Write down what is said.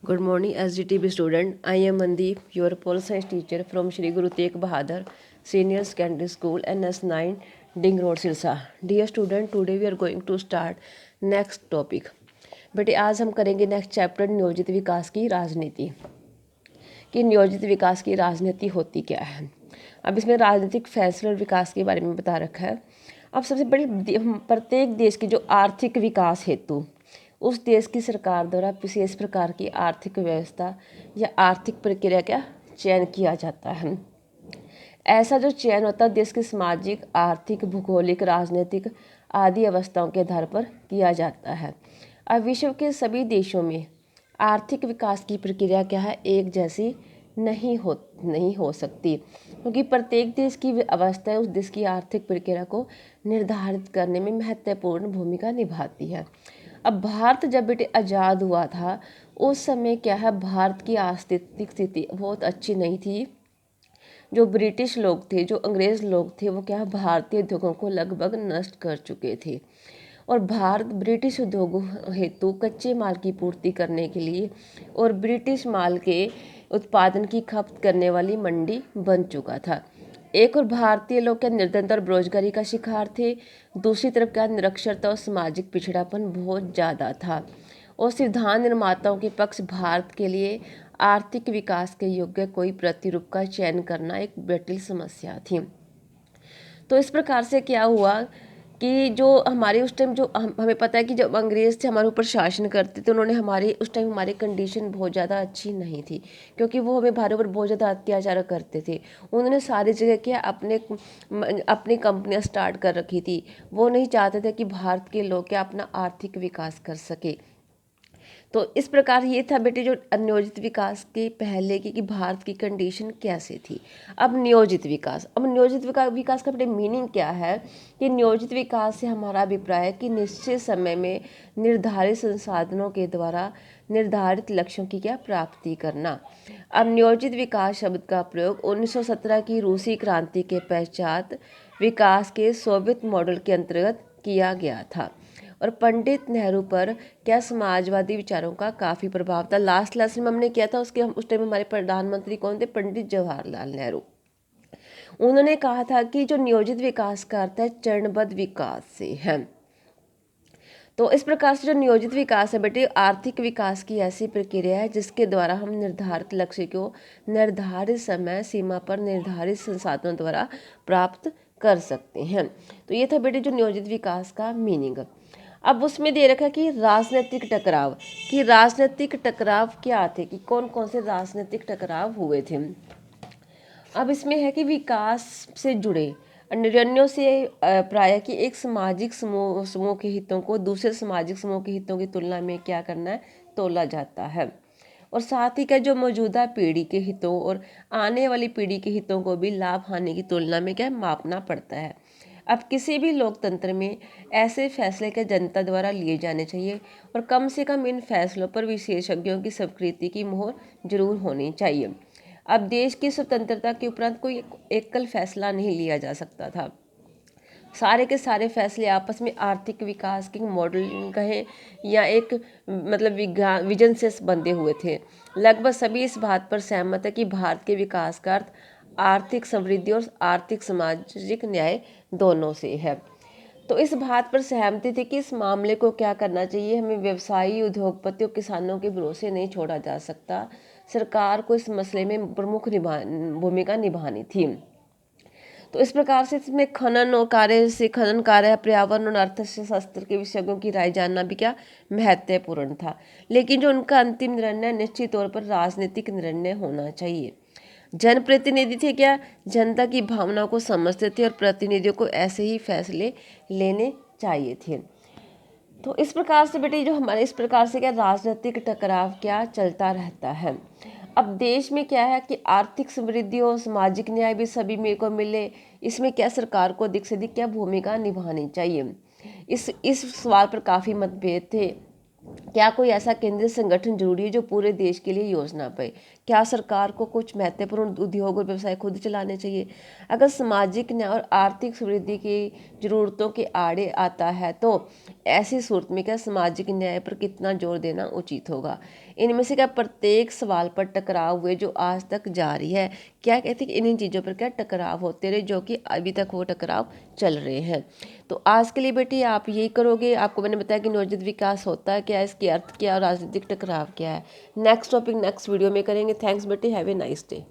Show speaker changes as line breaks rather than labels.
Good morning, SGTB student. I am Mandeep, your pol science teacher from Shri Guru Tegh Bahadur Senior Secondary School, NS9, Ding Road, Sirsa. Dear student, today we are going to start next topic. बेटे आज हम करेंगे next chapter नियोजित विकास की राजनीति कि नियोजित विकास की राजनीति होती क्या है। अब इसमें राजनीतिक फैसले और विकास के बारे में बता रखा है। अब सबसे बड़ी प्रत्येक देश की जो आर्थिक विकास हेतु उस देश की सरकार द्वारा विशेष प्रकार की आर्थिक व्यवस्था या आर्थिक प्रक्रिया का चयन किया जाता है। ऐसा जो चयन होता है देश की सामाजिक, आर्थिक, भूगोलिक, राजनीतिक आदि अवस्थाओं के आधार पर किया जाता है। अब विश्व के सभी देशों में आर्थिक विकास की प्रक्रिया क्या है, एक जैसी नहीं हो सकती, क्योंकि प्रत्येक देश की अवस्था उस देश की आर्थिक प्रक्रिया को निर्धारित करने में महत्वपूर्ण भूमिका निभाती है। अब भारत जब बेटे आज़ाद हुआ था उस समय क्या है, भारत की आर्थिक स्थिति बहुत अच्छी नहीं थी। जो ब्रिटिश लोग थे, जो अंग्रेज़ लोग थे, वो क्या भारतीय उद्योगों को लगभग नष्ट कर चुके थे और भारत ब्रिटिश उद्योगों हेतु कच्चे माल की पूर्ति करने के लिए और ब्रिटिश माल के उत्पादन की खपत करने वाली मंडी बन चुका था। एक और भारतीय लोग क्या निर्धनता और बेरोजगारी का शिकार थे, दूसरी तरफ क्या निरक्षरता और सामाजिक पिछड़ापन बहुत ज़्यादा था और संविधान निर्माताओं के पक्ष भारत के लिए आर्थिक विकास के योग्य कोई प्रतिरूप का चयन करना एक जटिल समस्या थी। तो इस प्रकार से क्या हुआ कि जो हमारे उस टाइम जो हमें पता है कि जब अंग्रेज़ थे हमारे ऊपर शासन करते थे, उन्होंने हमारे उस टाइम हमारी कंडीशन बहुत ज़्यादा अच्छी नहीं थी, क्योंकि वो हमें हमारे ऊपर बहुत ज़्यादा अत्याचार करते थे। उन्होंने सारी जगह क्या अपनी कंपनियां स्टार्ट कर रखी थी। वो नहीं चाहते थे कि भारत के लोग क्या अपना आर्थिक विकास कर सके। तो इस प्रकार ये था बेटे जो नियोजित विकास के पहले की कि भारत की कंडीशन कैसे थी। अब नियोजित विकास का बेटे मीनिंग क्या है कि नियोजित विकास से हमारा अभिप्राय है कि निश्चित समय में निर्धारित संसाधनों के द्वारा निर्धारित लक्ष्यों की क्या प्राप्ति करना। अब नियोजित विकास शब्द का प्रयोग 1917 की रूसी क्रांति के पश्चात विकास के सोवियत मॉडल के अंतर्गत किया गया था और पंडित नेहरू पर क्या समाजवादी विचारों का काफ़ी प्रभाव था। लास्ट लेसन में हमने किया था, उसके हम उस टाइम हमारे प्रधानमंत्री कौन थे, पंडित जवाहरलाल नेहरू। उन्होंने कहा था कि जो नियोजित विकास का अर्थ है चरणबद्ध विकास से है। तो इस प्रकार से जो नियोजित विकास है बेटे आर्थिक विकास की ऐसी प्रक्रिया है जिसके द्वारा हम निर्धारित लक्ष्य को निर्धारित समय सीमा पर निर्धारित संसाधनों द्वारा प्राप्त कर सकते हैं। तो ये था बेटे जो नियोजित विकास का मीनिंग। अब उसमें दे रखा कि राजनीतिक टकराव क्या थे, कि कौन कौन से राजनीतिक टकराव हुए थे। अब इसमें है कि विकास से जुड़े निर्णयों से प्राय कि एक सामाजिक समूह के हितों को दूसरे सामाजिक समूह के हितों की तुलना में क्या करना है, तोला जाता है और साथ ही क्या जो मौजूदा पीढ़ी के हितों और आने वाली पीढ़ी के हितों को भी लाभ हानि की तुलना में क्या मापना पड़ता है। अब किसी भी लोकतंत्र में ऐसे फैसले क्या जनता द्वारा लिए जाने चाहिए और कम से कम इन फैसलों पर विशेषज्ञों की स्वीकृति की मोहर जरूर होनी चाहिए। अब देश की स्वतंत्रता के उपरांत कोई एकल फैसला नहीं लिया जा सकता था। सारे के सारे फैसले आपस में आर्थिक विकास के मॉडल कहें या एक मतलब विजन से बंधे हुए थे। लगभग सभी इस बात पर सहमत है कि भारत के विकास का अर्थ आर्थिक समृद्धि और आर्थिक सामाजिक न्याय दोनों से है। तो इस बात पर सहमति थी कि इस मामले को क्या करना चाहिए, हमें व्यवसायी, उद्योगपतियों, किसानों के भरोसे नहीं छोड़ा जा सकता। सरकार को इस मसले में प्रमुख भूमिका निभानी थी। तो इस प्रकार से इसमें खनन कार्य, पर्यावरण और अर्थशास्त्र के विशेषज्ञों की राय जानना भी क्या महत्वपूर्ण था। लेकिन जो उनका अंतिम निर्णय निश्चित तौर पर राजनीतिक निर्णय होना चाहिए। जनप्रतिनिधि थे क्या जनता की भावनाओं को समझते थे और प्रतिनिधियों को ऐसे ही फैसले लेने चाहिए थे। तो इस प्रकार से बेटे जो हमारे इस प्रकार से क्या राजनीतिक टकराव क्या चलता रहता है। अब देश में क्या है कि आर्थिक समृद्धि और सामाजिक न्याय भी सभी में को मिले, इसमें क्या सरकार को अधिक से अधिक क्या भूमिका निभानी चाहिए। इस सवाल पर काफ़ी मतभेद थे। क्या कोई ऐसा केंद्रीय संगठन जरूरी है जो पूरे देश के लिए योजना पाए? क्या सरकार को कुछ महत्वपूर्ण उद्योग और व्यवसाय खुद चलाने चाहिए? अगर सामाजिक न्याय और आर्थिक समृद्धि की जरूरतों के आड़े आता है तो ऐसी सूरत में क्या सामाजिक न्याय पर कितना जोर देना उचित होगा? इनमें से क्या प्रत्येक सवाल पर टकराव हुए जो आज तक जारी है। क्या कहते हैं कि इन चीज़ों पर क्या टकराव होते रहे जो कि अभी तक वो टकराव चल रहे हैं। तो आज के लिए बेटी आप यही करोगे। आपको मैंने बताया कि नियोजित विकास होता है क्या, इसकी अर्थ क्या और राजनीतिक टकराव क्या है। नेक्स्ट टॉपिक नेक्स्ट वीडियो में करेंगे। थैंक्स बेटी, हैव ए नाइस डे।